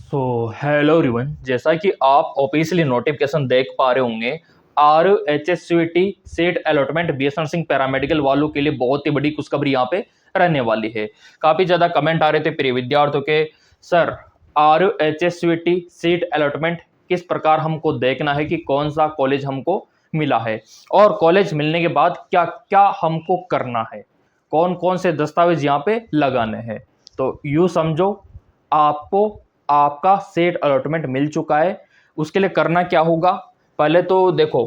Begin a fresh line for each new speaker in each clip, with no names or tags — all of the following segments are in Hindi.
सो हेलो एवरीवन, जैसा कि आप ऑफिशियली नोटिफिकेशन देख पा रहे होंगे, R H S C T seat allotment B S nursing paramedical वालों के लिए बहुत ही बड़ी खुशखबरी यहाँ पे रहने वाली है। काफ़ी ज़्यादा कमेंट आ रहे थे प्रिय विद्यार्थियों के, sir R H S C T seat allotment किस प्रकार हमको देखना है कि कौन सा कॉलेज हमको मिला है और कॉलेज मिलने के बाद क्या क्या हमको करना है, कौन कौन से दस्तावेज यहाँ पे लगाने हैं। तो यूँ समझो, आपको आपका सीट अलॉटमेंट मिल चुका है। उसके लिए करना क्या होगा, पहले तो देखो,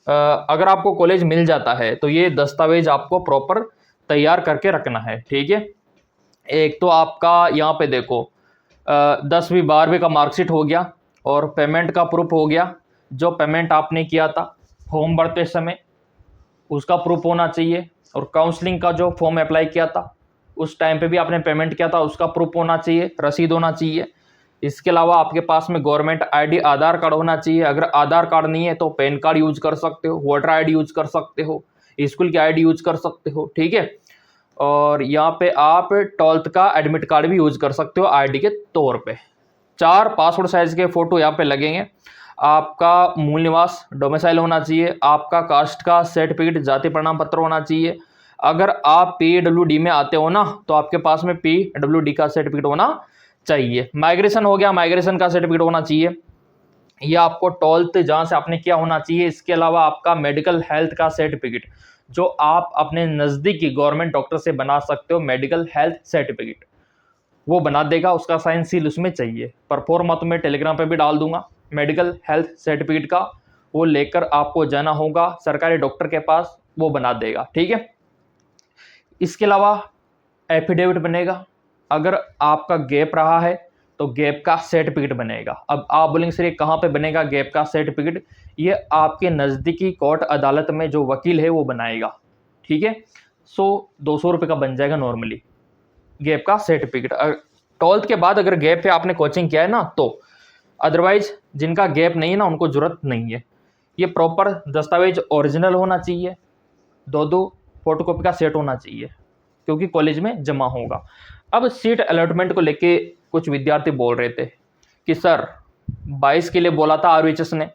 अगर आपको कॉलेज मिल जाता है तो ये दस्तावेज आपको प्रॉपर तैयार करके रखना है, ठीक है। एक तो आपका यहाँ पे देखो, 10वीं 12वीं का मार्कशीट हो गया और पेमेंट का प्रूफ हो गया। जो पेमेंट आपने किया था फॉर्म भरते समय उसका प्रूफ होना चाहिए, और काउंसलिंग का जो फॉर्म अप्लाई किया था उस टाइम पे भी आपने पेमेंट किया था, उसका प्रूफ होना चाहिए, रसीद होना चाहिए। इसके अलावा आपके पास में गवर्नमेंट आईडी आधार कार्ड होना चाहिए। अगर आधार कार्ड नहीं है तो पैन कार्ड यूज कर सकते हो, वोटर आईडी यूज कर सकते हो, स्कूल की आईडी यूज कर सकते हो, ठीक है। और यहाँ पे आप 12th का एडमिट कार्ड भी यूज कर सकते हो आईडी के तौर पे। 4 पासपोर्ट साइज के फोटो यहाँ पे लगेंगे। आपका मूल निवास डोमिसाइल होना चाहिए, आपका कास्ट का सर्टिफिकेट जाति प्रमाण पत्र होना चाहिए। अगर आप PWD में आते हो ना तो आपके पास में PWD का सर्टिफिकेट होना चाहिए। माइग्रेशन हो गया, माइग्रेशन का सर्टिफिकेट होना चाहिए। ये आपको 12th जहाँ से आपने किया होना चाहिए। इसके अलावा आपका मेडिकल हेल्थ का सर्टिफिकेट जो आप अपने नज़दीकी गवर्नमेंट डॉक्टर से बना सकते हो, मेडिकल हेल्थ सर्टिफिकेट वो बना देगा, उसका साइन सील उसमें चाहिए। परफॉर्मा तो मैं टेलीग्राम पे भी डाल दूंगा। मेडिकल हेल्थ सर्टिफिकेट का वो लेकर आपको जाना होगा सरकारी डॉक्टर के पास, वो बना देगा, ठीक है। इसके अलावा एफिडेविट बनेगा। अगर आपका गैप रहा है तो गैप का सर्टिफिकेट बनेगा। अब आप बोलेंगे सर ये कहाँ पे बनेगा गैप का सर्टिफिकेट? ये आपके नज़दीकी कोर्ट अदालत में जो वकील है वो बनाएगा, ठीक है। 100-200 रुपये का बन जाएगा नॉर्मली गैप का सर्टिफिकेट। 12th के बाद अगर गैप पे आपने कोचिंग किया है ना तो, अदरवाइज जिनका गैप नहीं है ना उनको जरूरत नहीं है। ये प्रॉपर दस्तावेज ओरिजिनल होना चाहिए, 2-2 फोटोकॉपी का सेट होना चाहिए, क्योंकि कॉलेज में जमा होगा। अब सीट अलॉटमेंट को लेके कुछ विद्यार्थी बोल रहे थे कि सर 22 के लिए बोला था आरवीएचएस ने,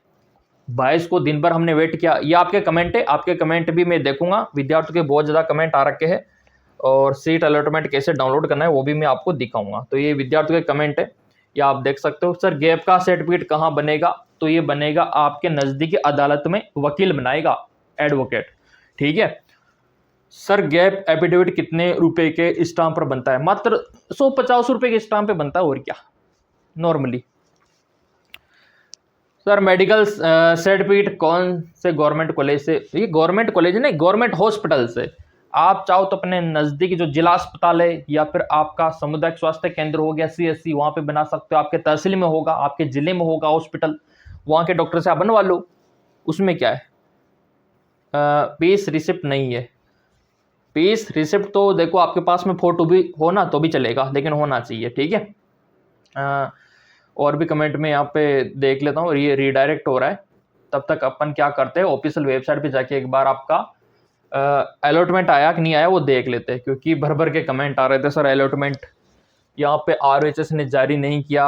22 को दिन भर हमने वेट किया। ये आपके कमेंट है, आपके कमेंट भी मैं देखूंगा। विद्यार्थियों के बहुत ज़्यादा कमेंट आ रखे हैं और सीट अलॉटमेंट कैसे डाउनलोड करना है वो भी मैं आपको दिखाऊंगा। तो ये विद्यार्थियों के कमेंट है, ये आप देख सकते हो। सर गैप का सर्टिफिकेट कहाँ बनेगा? तो ये बनेगा आपके नज़दीकी अदालत में, वकील बनाएगा, एडवोकेट, ठीक है। सर गैप एफिडेविट कितने रुपए के स्टाम्प पर बनता है? मात्र 150 रुपए के स्टाम्प पे बनता है, और क्या नॉर्मली। सर मेडिकल सर्टिफिकेट कौन से गवर्नमेंट कॉलेज से? ये गवर्नमेंट कॉलेज नहीं, गवर्नमेंट हॉस्पिटल से। आप चाहो तो अपने नज़दीकी जो जिला अस्पताल है या फिर आपका सामुदायिक स्वास्थ्य केंद्र हो गया CSC, वहाँ पे बना सकते हो। आपके तहसील में होगा, आपके ज़िले में होगा हॉस्पिटल, वहाँ के डॉक्टर से आप बनवा लो। उसमें क्या है, फीस रिसिप्ट नहीं है। फीस रिसिप्ट तो देखो आपके पास में फोटो भी हो ना तो भी चलेगा, लेकिन होना चाहिए, ठीक है। और भी कमेंट में यहाँ पे देख लेता हूँ, ये रीडायरेक्ट हो रहा है। तब तक अपन क्या करते हैं, ऑफिशियल वेबसाइट पे जाके एक बार आपका अलॉटमेंट आया कि नहीं आया वो देख लेते हैं, क्योंकि भर भर के कमेंट आ रहे थे सर अलॉटमेंट यहाँ पे आरएचएस ने जारी नहीं किया।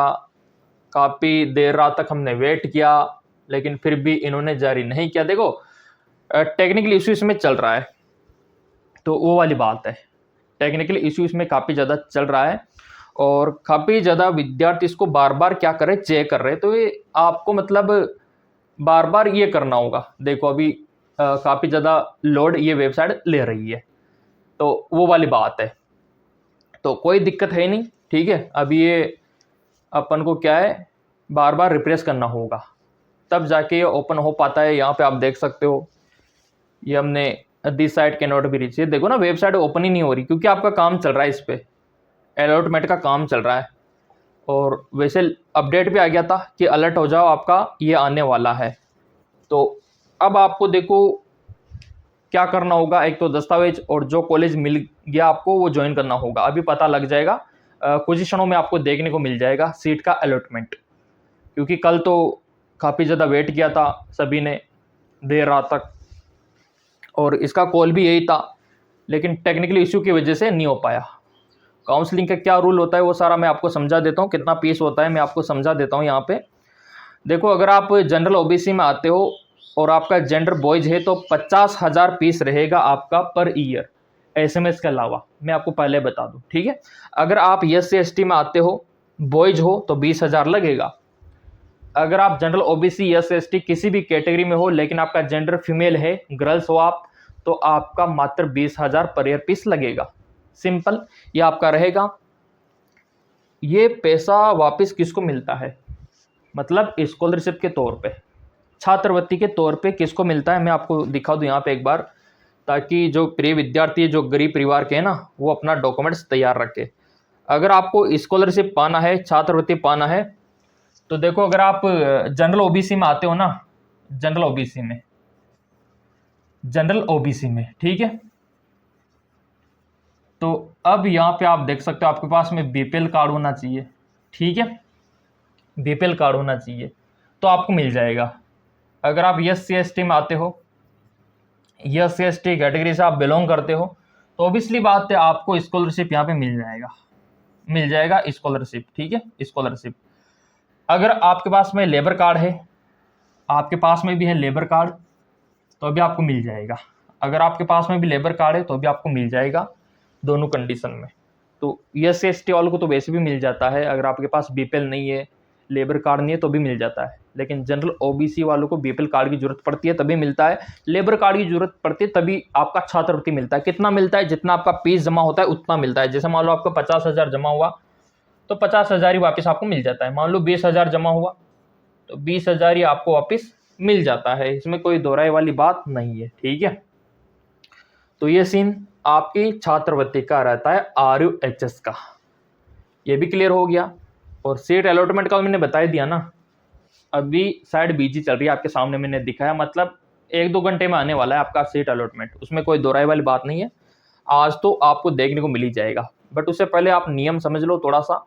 काफ़ी देर रात तक हमने वेट किया लेकिन फिर भी इन्होंने जारी नहीं किया। देखो टेक्निकल इशू इसमें चल रहा है, तो वो वाली बात है। टेक्निकल इशू इसमें काफ़ी ज़्यादा चल रहा है और काफ़ी ज़्यादा विद्यार्थी इसको बार बार क्या कर रहे, चेक कर रहे। तो ये आपको मतलब बार बार ये करना होगा। देखो अभी काफ़ी ज़्यादा लोड ये वेबसाइट ले रही है, तो वो वाली बात है। तो कोई दिक्कत है नहीं, ठीक है। अभी ये अपन को क्या है, बार बार रिफ्रेश करना होगा, तब जाके ये ओपन हो पाता है। यहाँ पे आप देख सकते हो, ये हमने this site can not be reach, ये देखो ना वेबसाइट ओपन ही नहीं हो रही, क्योंकि आपका काम चल रहा है, इस पे अलॉटमेंट का काम चल रहा है। और वैसे अपडेट भी आ गया था कि अलर्ट हो जाओ, आपका ये आने वाला है। तो अब आपको देखो क्या करना होगा, एक तो दस्तावेज और जो कॉलेज मिल गया आपको वो ज्वाइन करना होगा। अभी पता लग जाएगा, कुछ क्षणों में आपको देखने को मिल जाएगा सीट का अलॉटमेंट, क्योंकि कल तो काफ़ी ज़्यादा वेट किया था सभी ने देर रात तक, और इसका कॉल भी यही था, लेकिन टेक्निकल इशू की वजह से नहीं हो पाया। काउंसलिंग का क्या रूल होता है वो सारा मैं आपको समझा देता हूँ, कितना फीस होता है मैं आपको समझा देता हूँ यहाँ पे। देखो, अगर आप जनरल ओबीसी में आते हो और आपका जेंडर बॉयज है तो 50,000 फीस रहेगा आपका पर ईयर, एसएमएस के अलावा, मैं आपको पहले बता दूं, ठीक है। अगर आप SC/ST में आते हो, बॉयज हो, तो 20,000 लगेगा। अगर आप जनरल ओबीसी SC/ST किसी भी कैटेगरी में हो लेकिन आपका जेंडर फीमेल है, गर्ल्स हो आप, तो आपका मात्र 20,000 पर ईयर फीस लगेगा। सिंपल, ये आपका रहेगा। ये पैसा वापस किसको मिलता है, मतलब स्कॉलरशिप के तौर पे, छात्रवृत्ति के तौर पे किसको मिलता है, मैं आपको दिखा दूं यहाँ पे एक बार, ताकि जो प्रिय विद्यार्थी है, जो गरीब परिवार के हैं ना, वो अपना डॉक्यूमेंट्स तैयार रखे। अगर आपको स्कॉलरशिप पाना है, छात्रवृत्ति पाना है, तो देखो, अगर आप जनरल ओबीसी में आते हो ना, जनरल ओबीसी में, ठीक है, तो अब यहाँ पे आप देख सकते हो आपके पास में बीपीएल कार्ड होना चाहिए, ठीक है, बीपीएल कार्ड होना चाहिए, तो आपको मिल जाएगा। अगर आप SC/ST में आते हो, SC/ST कैटेगरी से आप बिलोंग करते हो, तो ऑब्वियसली बात है आपको स्कॉलरशिप यहाँ पे मिल जाएगा स्कॉलरशिप, ठीक है, स्कॉलरशिप। अगर आपके पास में लेबर कार्ड है, आपके पास में भी है लेबर कार्ड, तो अभी आपको मिल जाएगा। अगर आपके पास में भी लेबर कार्ड है तो भी आपको मिल जाएगा, दोनों कंडीशन में। तो SC/ST वालों को तो वैसे भी मिल जाता है, अगर आपके पास बीपीएल नहीं है, लेबर कार्ड नहीं है, तो भी मिल जाता है। लेकिन जनरल ओबीसी वालों को बीपीएल कार्ड की जरूरत पड़ती है तभी मिलता है, लेबर कार्ड की जरूरत पड़ती है तभी आपका छात्रवृत्ति मिलता है। कितना मिलता है, जितना आपका फीस जमा होता है उतना मिलता है। जैसे मान लो आपका 50,000 जमा हुआ तो 50,000 ही वापस आपको मिल जाता है। मान लो 20,000 जमा हुआ तो 20,000 ही आपको वापस मिल जाता है, इसमें कोई दोहराई वाली बात नहीं है, ठीक है। तो ये सीन आपकी छात्रवृत्ति का रहता है, RUHS का, ये भी क्लियर हो गया। और सीट अलॉटमेंट का मैंने बता दिया ना, अभी शायद बीजी चल रही है, आपके सामने मैंने दिखाया, मतलब 1-2 घंटे में आने वाला है आपका सीट अलॉटमेंट, उसमें कोई दोहराई वाली बात नहीं है। आज तो आपको देखने को मिल ही जाएगा, बट उससे पहले आप नियम समझ लो थोड़ा सा।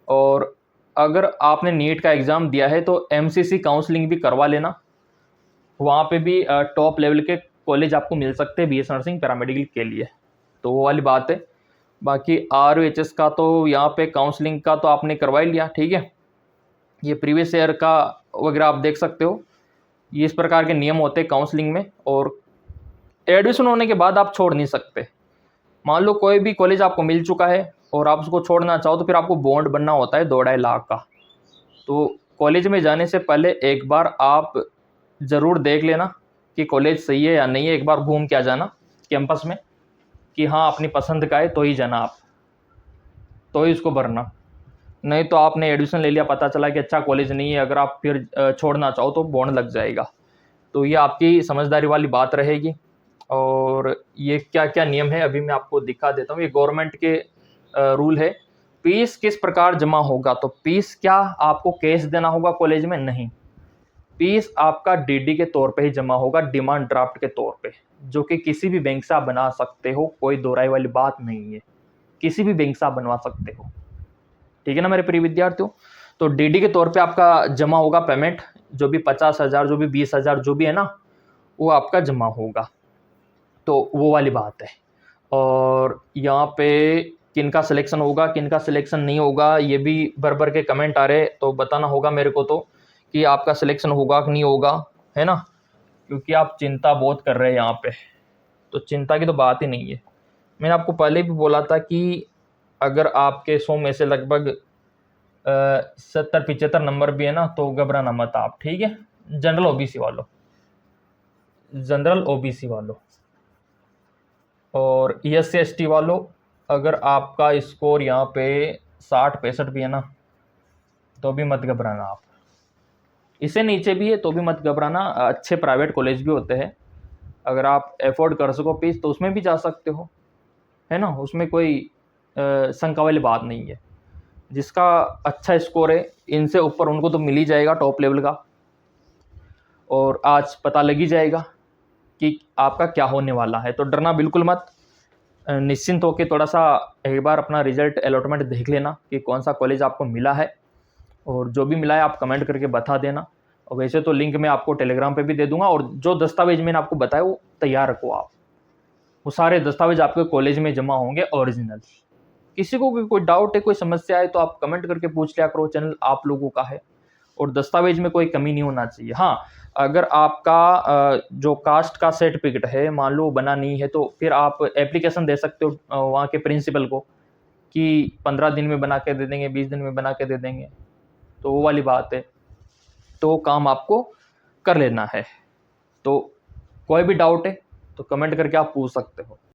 और अगर आपने नीट का एग्ज़ाम दिया है तो MCC काउंसलिंग भी करवा लेना, वहाँ पे भी टॉप लेवल के कॉलेज आपको मिल सकते हैं BS नर्सिंग पैरामेडिकल के लिए, तो वो वाली बात है। बाकी RUHS का तो यहाँ पे काउंसलिंग का तो आपने करवा ही लिया, ठीक है। ये प्रीवियस ईयर का वगैरह आप देख सकते हो, ये इस प्रकार के नियम होते हैं काउंसलिंग में। और एडमिशन होने के बाद आप छोड़ नहीं सकते। मान लो कोई भी कॉलेज आपको मिल चुका है और आप उसको छोड़ना चाहो तो फिर आपको बॉन्ड बनना होता है 2-2.5 लाख का। तो कॉलेज में जाने से पहले एक बार आप ज़रूर देख लेना कि कॉलेज सही है या नहीं है, एक बार घूम के आ जाना कैंपस में कि हाँ अपनी पसंद का है तो ही जाना आप, तो ही उसको भरना। नहीं तो आपने एडमिशन ले लिया, पता चला कि अच्छा कॉलेज नहीं है, अगर आप फिर छोड़ना चाहो तो बॉन्ड लग जाएगा। तो ये आपकी समझदारी वाली बात रहेगी। और ये क्या क्या नियम है अभी मैं आपको दिखा देता हूँ। ये गवर्नमेंट के रूल है। फीस किस प्रकार जमा होगा, तो फीस क्या आपको कैश देना होगा कॉलेज में, नहीं, फीस आपका DD के तौर पे ही जमा होगा, डिमांड ड्राफ्ट के तौर पे, जो कि किसी भी बैंक से आप बना सकते हो, कोई दोहराई वाली बात नहीं है, किसी भी बैंक से आप बनवा सकते हो, ठीक है ना मेरे प्रिय विद्यार्थियों। तो DD के तौर पे आपका जमा होगा पेमेंट, जो भी 50,000 जो भी 20,000 जो भी है ना, वो आपका जमा होगा, तो वो वाली बात है। और यहाँ पे किनका सिलेक्शन होगा किनका सिलेक्शन नहीं होगा, ये भी भर भर के कमेंट आ रहे, तो बताना होगा मेरे को तो कि आपका सिलेक्शन होगा कि नहीं होगा, है ना, क्योंकि आप चिंता बहुत कर रहे हैं यहाँ पे, तो चिंता की तो बात ही नहीं है। मैंने आपको पहले भी बोला था कि अगर आपके 100 में से लगभग 70-75 नंबर भी है ना, तो घबराना मत आप, ठीक है। जनरल ओबीसी वालों और SC/ST वालों, अगर आपका स्कोर यहाँ पे 60-65 भी है ना, तो भी मत घबराना आप, इससे नीचे भी है तो भी मत घबराना। अच्छे प्राइवेट कॉलेज भी होते हैं, अगर आप अफोर्ड कर सको फीस तो उसमें भी जा सकते हो, है ना, उसमें कोई शंका वाली बात नहीं है। जिसका अच्छा स्कोर है इनसे ऊपर उनको तो मिल ही जाएगा टॉप लेवल का, और आज पता लग ही जाएगा कि आपका क्या होने वाला है। तो डरना बिल्कुल मत, निश्चिंत होकर थोड़ा सा एक बार अपना रिजल्ट अलॉटमेंट देख लेना कि कौन सा कॉलेज आपको मिला है, और जो भी मिला है आप कमेंट करके बता देना। और वैसे तो लिंक मैं आपको टेलीग्राम पे भी दे दूंगा, और जो दस्तावेज मैंने आपको बताया वो तैयार रखो आप, वो सारे दस्तावेज आपके कॉलेज में जमा होंगे ओरिजिनल, किसी को भी कोई डाउट है, कोई समस्या है तो आप कमेंट करके पूछ लिया करो, चैनल आप लोगों का है और दस्तावेज में कोई कमी नहीं होना चाहिए। हाँ, अगर आपका जो कास्ट का सर्टिफिकेट है मान लो बना नहीं है तो फिर आप एप्लीकेशन दे सकते हो वहाँ के प्रिंसिपल को कि 15 दिन में बना के दे देंगे, 20 दिन में बना के दे देंगे, तो वो वाली बात है। तो वो काम आपको कर लेना है। तो कोई भी डाउट है तो कमेंट करके आप पूछ सकते हो।